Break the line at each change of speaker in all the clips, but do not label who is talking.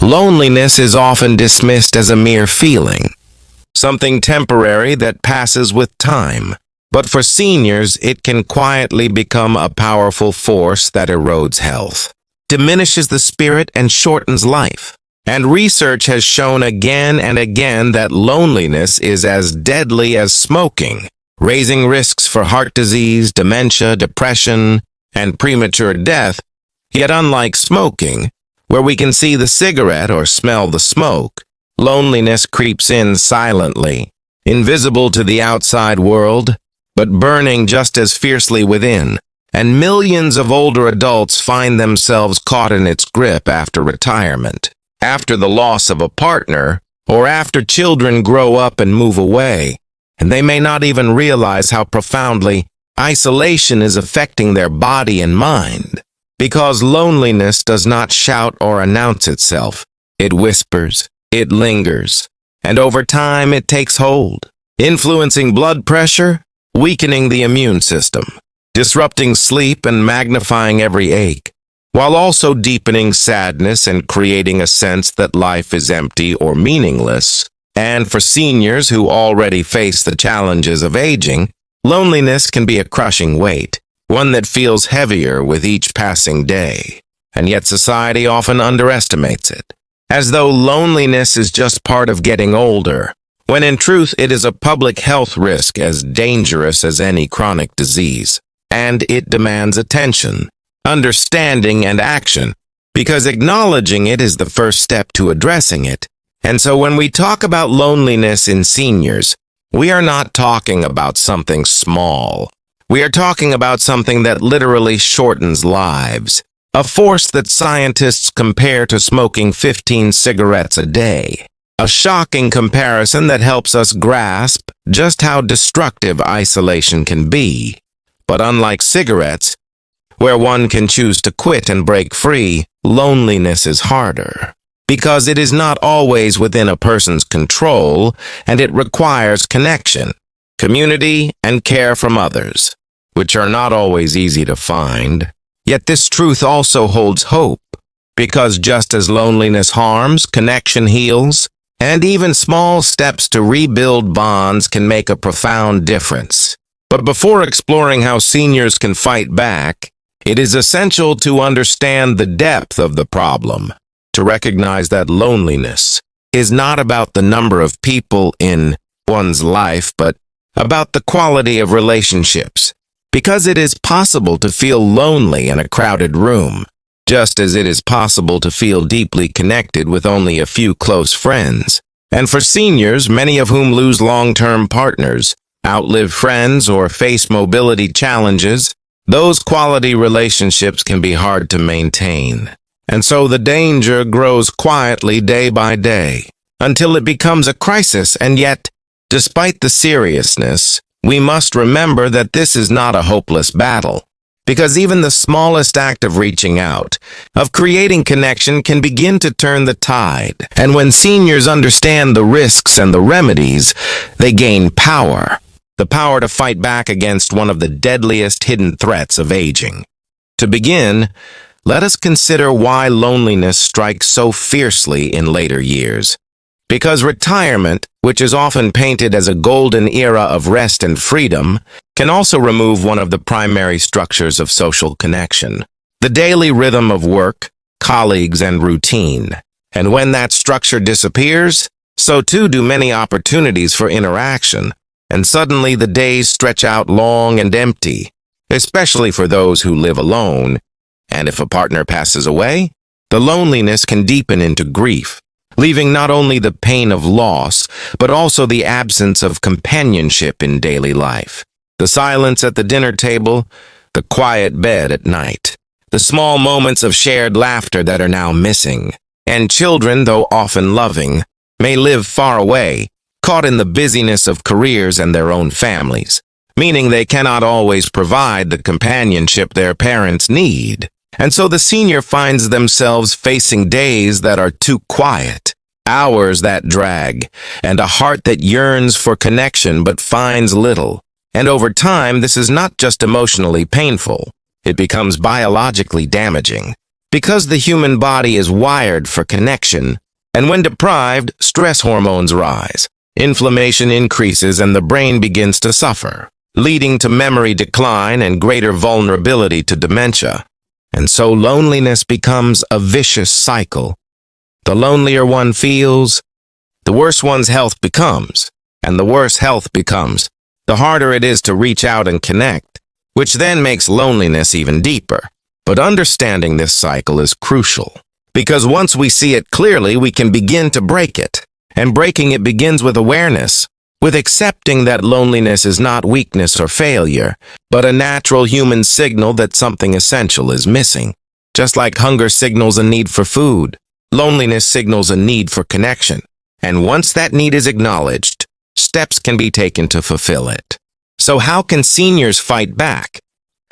Loneliness is often dismissed as a mere feeling, something temporary that passes with time. But for seniors, it can quietly become a powerful force that erodes health, diminishes the spirit, and shortens life. And research has shown again and again that loneliness is as deadly as smoking, raising risks for heart disease, dementia, depression, and premature death. Yet unlike smoking, where we can see the cigarette or smell the smoke, loneliness creeps in silently, invisible to the outside world, but burning just as fiercely within. And millions of older adults find themselves caught in its grip after retirement, after the loss of a partner, or after children grow up and move away, and they may not even realize how profoundly isolation is affecting their body and mind. Because loneliness does not shout or announce itself. It whispers, it lingers, and over time it takes hold, influencing blood pressure, weakening the immune system, disrupting sleep and magnifying every ache, while also deepening sadness and creating a sense that life is empty or meaningless. And for seniors who already face the challenges of aging, loneliness can be a crushing weight, one that feels heavier with each passing day. And yet society often underestimates it, as though loneliness is just part of getting older, when in truth it is a public health risk as dangerous as any chronic disease. And it demands attention, understanding, and action, because acknowledging it is the first step to addressing it. And so when we talk about loneliness in seniors, we are not talking about something small. We are talking about something that literally shortens lives, a force that scientists compare to smoking 15 cigarettes a day. A shocking comparison that helps us grasp just how destructive isolation can be. But unlike cigarettes, where one can choose to quit and break free, loneliness is harder, because it is not always within a person's control, and it requires connection, community, and care from others, which are not always easy to find. Yet this truth also holds hope, because just as loneliness harms, connection heals, and even small steps to rebuild bonds can make a profound difference. But before exploring how seniors can fight back, it is essential to understand the depth of the problem, to recognize that loneliness is not about the number of people in one's life, but about the quality of relationships. Because it is possible to feel lonely in a crowded room, just as it is possible to feel deeply connected with only a few close friends. And for seniors, many of whom lose long-term partners, outlive friends, or face mobility challenges, those quality relationships can be hard to maintain. And so the danger grows quietly day by day, until it becomes a crisis. And yet, despite the seriousness, we must remember that this is not a hopeless battle, because even the smallest act of reaching out, of creating connection, can begin to turn the tide. And when seniors understand the risks and the remedies, they gain power, the power to fight back against one of the deadliest hidden threats of aging. To begin, let us consider why loneliness strikes so fiercely in later years. Because retirement, which is often painted as a golden era of rest and freedom, can also remove one of the primary structures of social connection, the daily rhythm of work, colleagues, and routine. And when that structure disappears, so too do many opportunities for interaction, and suddenly the days stretch out long and empty, especially for those who live alone. And if a partner passes away, the loneliness can deepen into grief, leaving not only the pain of loss, but also the absence of companionship in daily life. The silence at the dinner table, the quiet bed at night, the small moments of shared laughter that are now missing. And children, though often loving, may live far away, caught in the busyness of careers and their own families, meaning they cannot always provide the companionship their parents need. And so the senior finds themselves facing days that are too quiet, hours that drag, and a heart that yearns for connection but finds little. And over time, this is not just emotionally painful. It becomes biologically damaging, Because the human body is wired for connection, and when deprived, stress hormones rise, inflammation increases, and the brain begins to suffer, leading to memory decline and greater vulnerability to dementia. And so loneliness becomes a vicious cycle. The lonelier one feels, the worse one's health becomes, and the worse health becomes, the harder it is to reach out and connect, which then makes loneliness even deeper. But understanding this cycle is crucial, because once we see it clearly, we can begin to break it. And breaking it begins with awareness, with accepting that loneliness is not weakness or failure, but a natural human signal that something essential is missing. Just like hunger signals a need for food, loneliness signals a need for connection. And once that need is acknowledged, steps can be taken to fulfill it. So how can seniors fight back?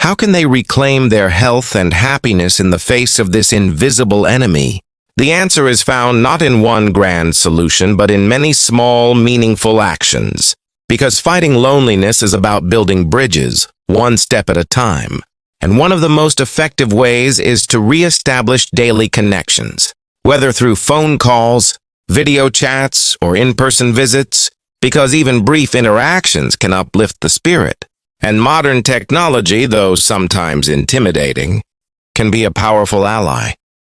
How can they reclaim their health and happiness in the face of this invisible enemy? The answer is found not in one grand solution, but in many small, meaningful actions. Because fighting loneliness is about building bridges, one step at a time. And one of the most effective ways is to reestablish daily connections, whether through phone calls, video chats, or in-person visits, because even brief interactions can uplift the spirit. And modern technology, though sometimes intimidating, can be a powerful ally,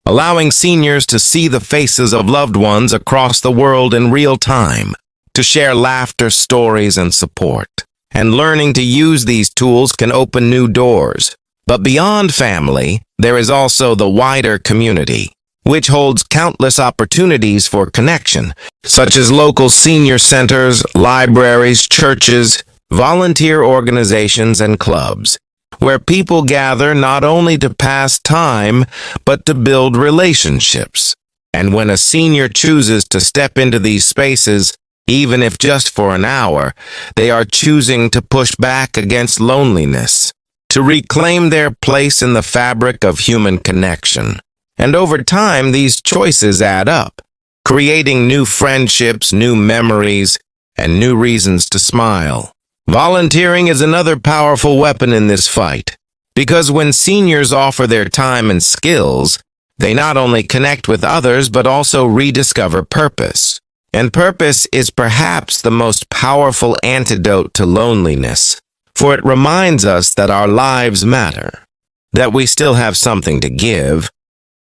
allowing seniors to see the faces of loved ones across the world in real time, to share laughter, stories, and support. And learning to use these tools can open new doors. But beyond family, there is also the wider community, which holds countless opportunities for connection, such as local senior centers, libraries, churches, volunteer organizations, and clubs, where people gather not only to pass time, but to build relationships. And when a senior chooses to step into these spaces, even if just for an hour, they are choosing to push back against loneliness, to reclaim their place in the fabric of human connection. And over time, these choices add up, creating new friendships, new memories, and new reasons to smile. Volunteering is another powerful weapon in this fight, because when seniors offer their time and skills, they not only connect with others but also rediscover purpose. And purpose is perhaps the most powerful antidote to loneliness, for it reminds us that our lives matter, that we still have something to give,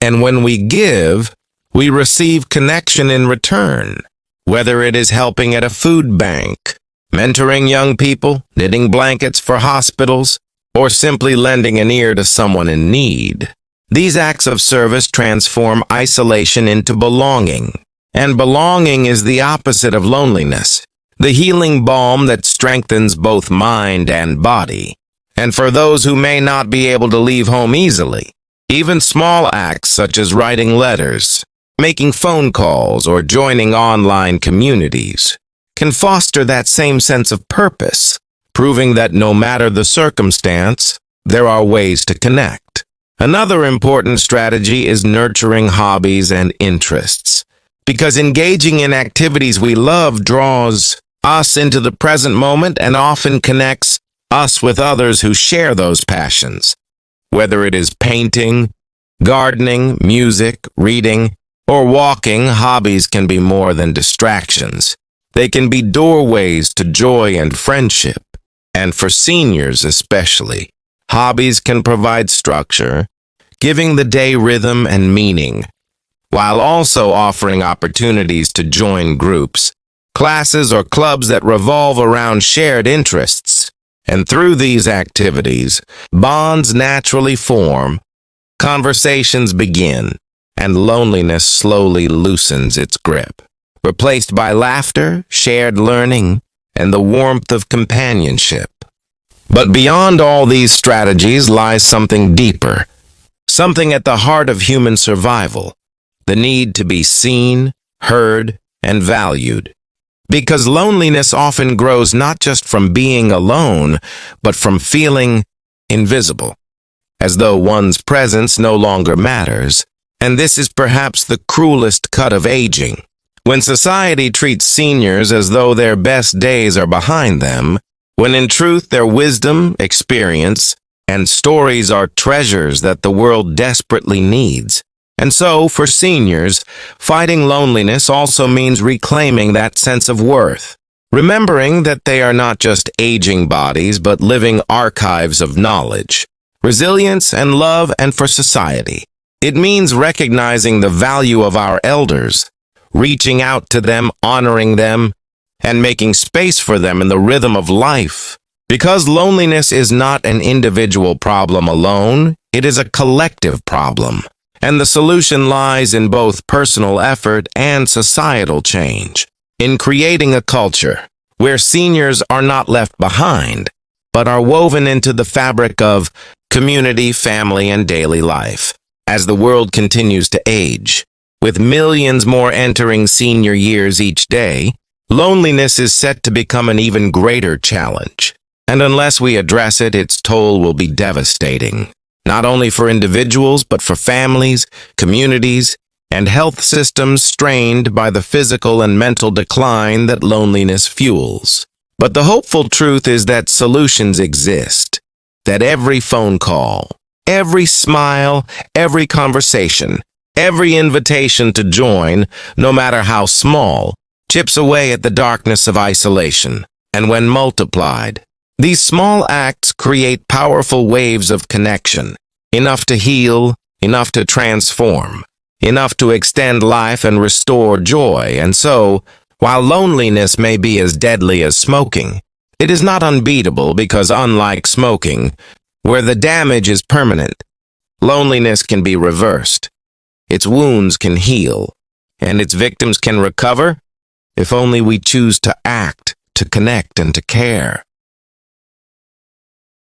and when we give, we receive connection in return, whether it is helping at a food bank, mentoring young people, knitting blankets for hospitals, or simply lending an ear to someone in need. These acts of service transform isolation into belonging, and belonging is the opposite of loneliness, the healing balm that strengthens both mind and body. And for those who may not be able to leave home easily, even small acts such as writing letters, making phone calls, or joining online communities can foster that same sense of purpose, proving that no matter the circumstance, there are ways to connect. Another important strategy is nurturing hobbies and interests, because engaging in activities we love draws us into the present moment and often connects us with others who share those passions. Whether it is painting, gardening, music, reading, or walking, hobbies can be more than distractions. They can be doorways to joy and friendship. And for seniors especially, hobbies can provide structure, giving the day rhythm and meaning, while also offering opportunities to join groups, classes, or clubs that revolve around shared interests. And through these activities, bonds naturally form, conversations begin, and loneliness slowly loosens its grip, replaced by laughter, shared learning, and the warmth of companionship. But beyond all these strategies lies something deeper, something at the heart of human survival, the need to be seen, heard, and valued. Because loneliness often grows not just from being alone, but from feeling invisible, as though one's presence no longer matters. And this is perhaps the cruelest cut of aging. When society treats seniors as though their best days are behind them, when in truth their wisdom, experience, and stories are treasures that the world desperately needs. And so, for seniors, fighting loneliness also means reclaiming that sense of worth, remembering that they are not just aging bodies, but living archives of knowledge, resilience, and love, and for society. It means recognizing the value of our elders, reaching out to them, honoring them, and making space for them in the rhythm of life. Because loneliness is not an individual problem alone, it is a collective problem. And the solution lies in both personal effort and societal change, in creating a culture where seniors are not left behind, but are woven into the fabric of community, family, and daily life. As the world continues to age, with millions more entering senior years each day, loneliness is set to become an even greater challenge. And unless we address it, its toll will be devastating, not only for individuals, but for families, communities, and health systems strained by the physical and mental decline that loneliness fuels. But the hopeful truth is that solutions exist, that every phone call, every smile, every conversation, every invitation to join, no matter how small, chips away at the darkness of isolation. And when multiplied, these small acts create powerful waves of connection, enough to heal, enough to transform, enough to extend life and restore joy. And so, while loneliness may be as deadly as smoking, it is not unbeatable because unlike smoking, where the damage is permanent, loneliness can be reversed. Its wounds can heal, and its victims can recover if only we choose to act, to connect, and to care.